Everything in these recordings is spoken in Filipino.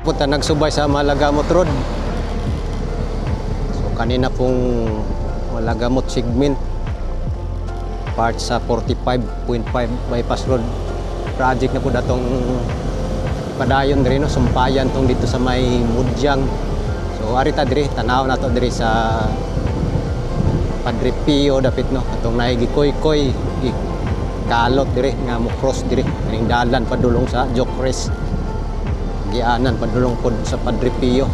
po tayo nagsubay sa Malagamot Road. So kanina pong Malagamot segment part sa 45.5 bypass road project na po datong padayon diri no, sumpayan tong dito sa may Mudyang. So arita diri tanaw na to diri sa Padre Pio dapit no, atong naigikoy-koy kalot diri nga mo cross diri ning dalan padulong sa Jokres gianan padulong pod sa Padre Pio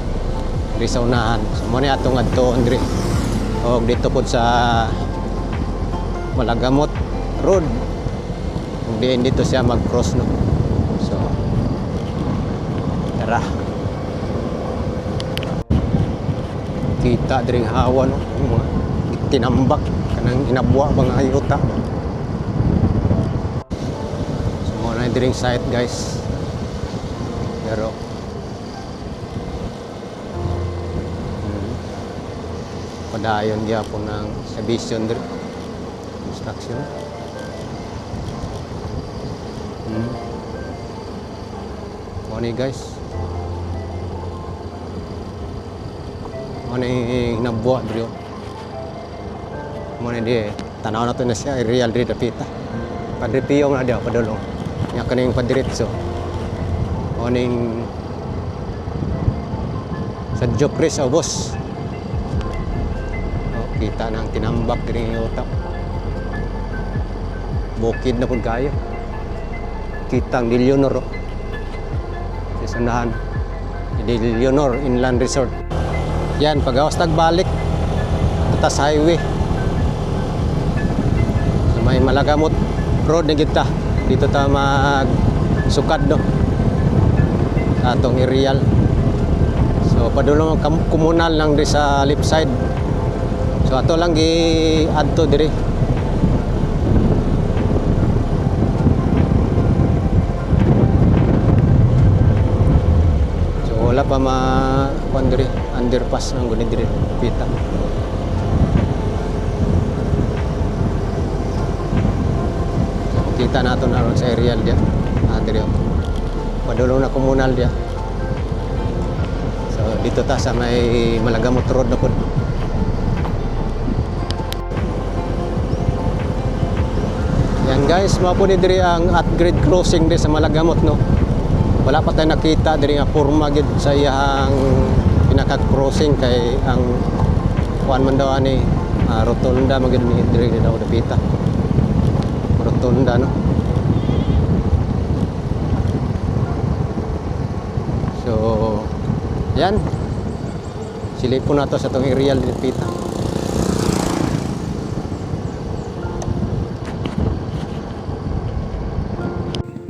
diri sa unahan. So mo ni atong adtoon diri og dito pod sa Malagamot Road diin dito siya mag-cross no. So tara, kita diri hawa no, mga tinambak kanang inabwa ba nga ayuta. So mo na diri site guys, pero padayon gyapon ng subdivision diri construction. Mo ni guys, mo ni nabuwa diri. Mo ni di tanaw na to na siya real diri dapita. Padre Pio na dia padulong. Nya kaning padiretso. Mo ning sa Jokres boss. Oh, kita nang tinambak diri ng utak. Bukid na pud kayo. Kitang Del Leonor. Sa sanahan Del Leonor Inland Resort. Yan pagawas tagbalik atas highway. So, may Malagamot Road na kita. Dito ta mag sukad no. Sa atong aerial. So padulong komunal lang di sa left side. So ato lang gi adto diri. So wala pa kuan diri underpass nang guni diri pita. So kita nato na ron sa aerial dia. Diri padulong na komunal dia. So dito ta sa may Malagamot Road na pod. Yan guys, mao po ni diri ang upgrade crossing di sa Malagamot no. Wala pa tayo nakita diri nga porma gid sa iyang pinaka-crossing kay ang kuan man daw ani rotunda magid ni diri daw dapita. Rotunda no. So yan. Silipon na to sa itong aerial dapita.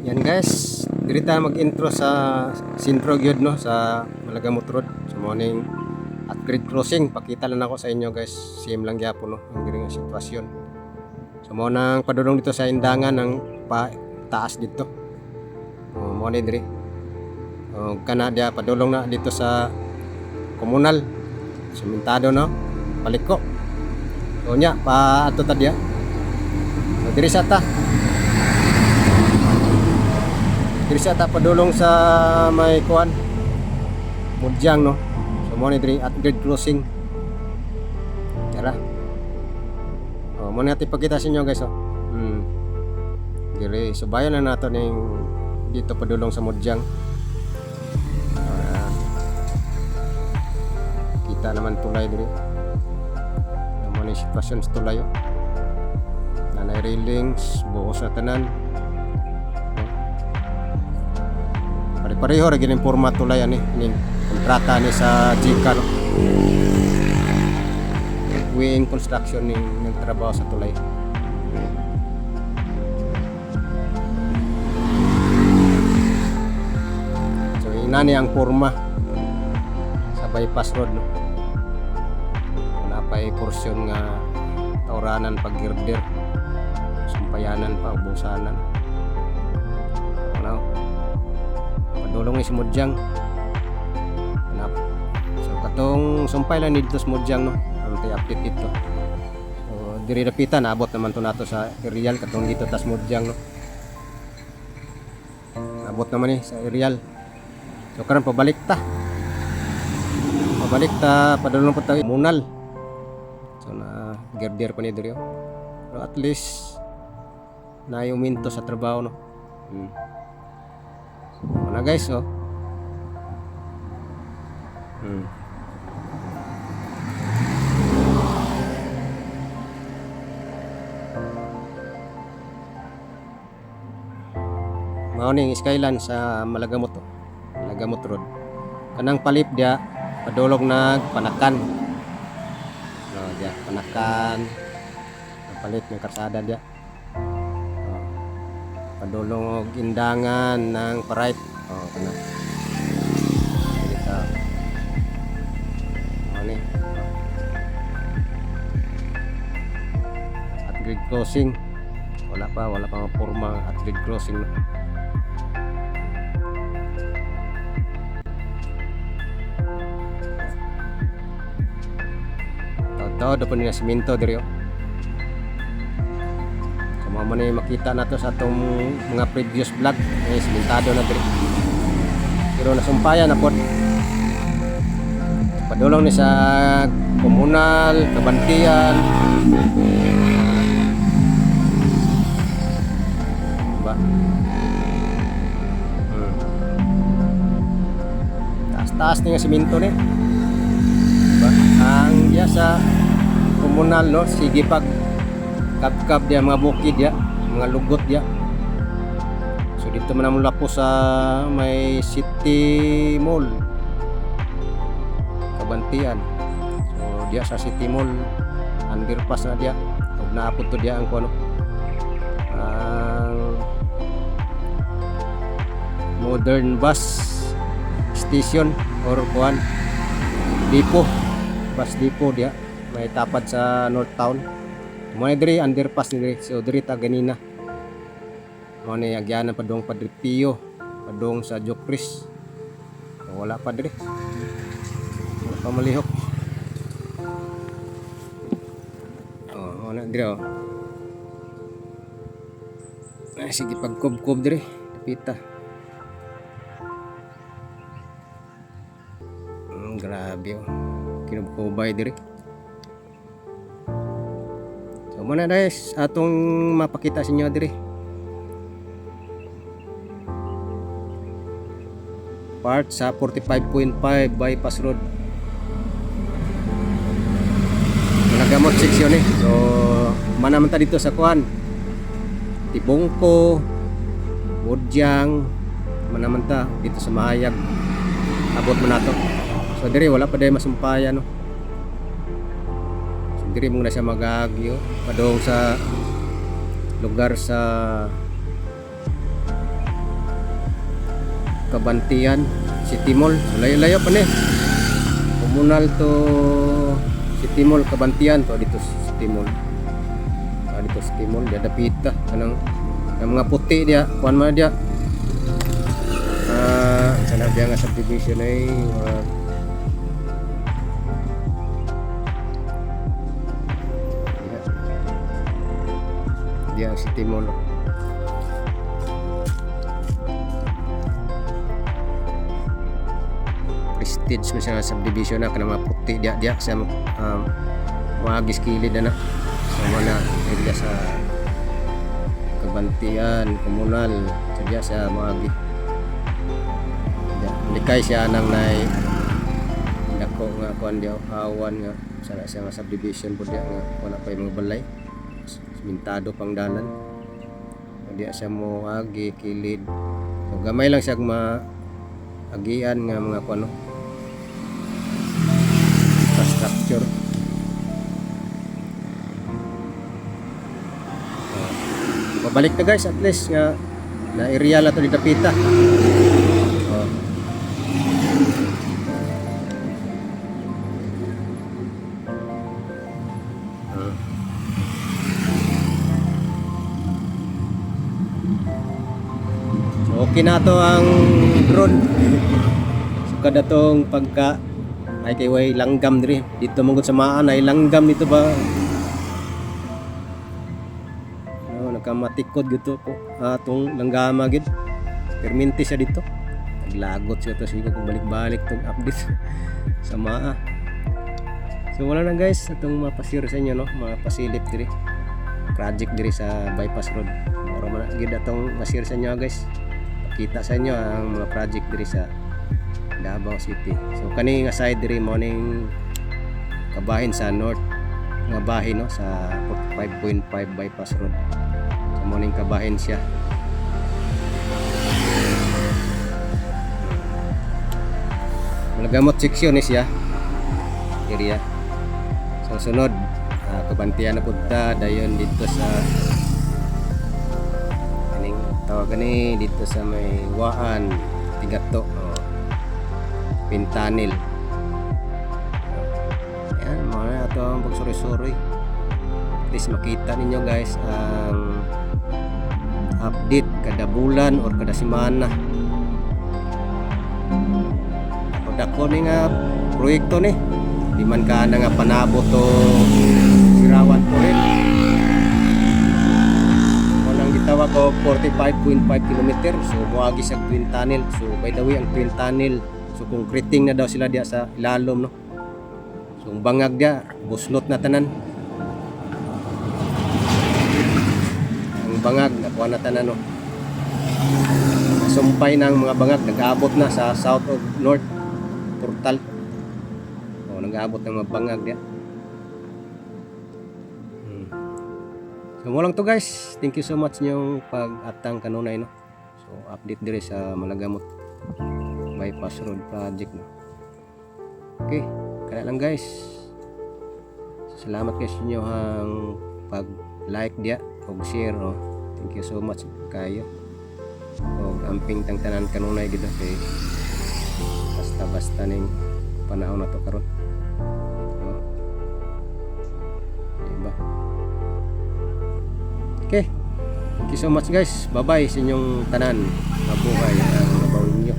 Yan guys, diri ta mag-intro sa sentro gyud no sa Malagamot Road. So morning upgrade crossing, pakita lang ako sa inyo guys. Same lang gyapon no ang diri nga sitwasyon. So mo nang padulong dito sa indangan ng taas dito. Mo ni diri. Kana dia padulong na dito sa komunal. Sementado no, paliko. So nya pa ato ta dia. So diri sa ta. Diri sa ta padulong sa may kuan Mudyang no. So mo ni diri upgrade crossing. Tara. Mo ni ati pakita sa inyo guys oh. Diri subayan na nato ning dito padulong sa Mudyang. Kita naman tulay diri. Mo ni sitwasyon sa tulay oh. Nanay railings, buhos na tanan. Pare-pareho ra gining format tulay ani ning kontrata ni sa Jika no. Wing construction ning nagtrabaho sa tulay. So inani ang forma sa bypass road no. Napay porsyon nga tauranan pag-girder, sumpayanan pa ubusanan. Ano? Padulong ni si Mudyang. So katong sumpay lang dito sa Mudyang no. Ang update dito. So diri dapitan naabot naman to nato sa aerial katong dito tas Mudyang no. Naabot naman ni sa aerial. So karon pabalik ta. Padulong po tayo munal. So na girder pa ni diri. Pero at least na yung minto sa trabaho no. Wala guys oh. Mao ning Skyline sa Malagamot oh. Malagamot Road. Kanang palip dia padulog nagpanakan. No, dia panakan. Palit ng karsada dia. Padulong og indangan ng Parayt. Oh, kana. Dito. Ani. At grid crossing. Wala pa mapurma at grid crossing. No? Tao dapat nila siminto diri oh. So mao man makita nato sa atong mga previous vlog, simentado na diri. Pero nasumpayan na pod. Padulong ni sa komunal, kabantian. Ba. Taas-taas ni nga siminto ni. Ba? Ang diya sa komunal no, sige pag kap dia mga bukid dia, mga lugot dia. So dito man mula po sa may City Mall Kabantian. So dia sa City Mall underpass na dia. Ug naapod to dia ang kuno ang modern bus station or kuan depot, bus depot dia. May tapad sa North Town. Mo ni diri underpass ni diri. So diri ta ganina. Mo ni agyanan padung Padre Pio, padung sa Jokris. So, wala pa diri. Wala pa malihok. Oh, ana diri oh. Ay sige pagkob-kob diri, pita. Grabe oh. Kinubkobay diri. So muna guys, atong mapakita sa inyo diri. Part sa 45.5 bypass road. Malagamot seksyon eh. So manaman ta dito sa kuan. Tibongko, Wodyang, manaman ta dito sa Mahayag. Abot mo na to. So diri wala pa day masumpayan no. Diri mo na siya magagyo padong sa lugar sa Kabantian, City Mall. So, layo-layo pa ni. Komunal to City Mall Kabantian to dito City Mall. Dito City Mall dia dapita kanang mga puti dia, kuan man dia. Sana dia nga subdivision ay dia ang City Mall. Prestige mo siya subdivision na kanang mga puti dia sa mga giskilid na sa mga area sa Kabantian, komunal sa dia sa mga likay siya nang nay dako nga kuan dia awan nga sa nga subdivision po dia nga wala pa yung mga balay. Mintado pang dalan. Hindi siya mo agi kilid. So gamay lang siya maagian nga mga kuno. Infrastructure. Pabalik na guys at least nga na area la to di dapita. Okay na to ang drone. So kada tong pagka ay kay way langgam diri dito mangod sa maan ay langgam dito ba. No, nakamatikod gito ko atong langgama gid. Perminti siya dito. naglagot siya to siya kung balik-balik tong update sa maa. So wala na guys, atong mapasir sa inyo no, mapasilip diri project diri sa bypass road. Mura man gid atong masir sa inyo guys. Pakita sa inyo ang mga project diri sa Davao City. So kani nga side diri morning kabahin sa north nga bahin no sa 45.5 bypass road. So morning kabahin siya. Malagamot section ni siya. Area. So sunod kabantiyan na punta dayon dito sa kaning tawag ni dito sa may Waan Tigato Pintanil. Yan mga ito ang pagsuri-suri. Please makita ninyo guys ang update kada bulan or kada semana. Dako ni nga proyekto ni di man ka na nga panabot to Sirawan po rin unang gitawag ko 45.5 km. So muagi sa Twin Tunnel. So by the way ang Twin Tunnel so concreting na daw sila diya sa ilalom no. So ang bangag diya buslot na tanan ang bangag nakuha na tanan no. Sumpay ng mga bangag nag-aabot na sa south of north portal. O nag-aabot ng mga bangag diya. So mo lang to guys. Thank you so much niyong pag-atang kanunay no. So update dire sa Malagamot bypass road project no. Okay, kaya lang guys. Salamat guys ninyo ang pag-like diya o share no. Thank you so much kayo. O amping tang tanan kanunay gid kay basta ning panahon na to karon. Diba? Okay. Thank you so much guys. Bye bye sa inyong tanan. Mabuhay ang nabawin nyo.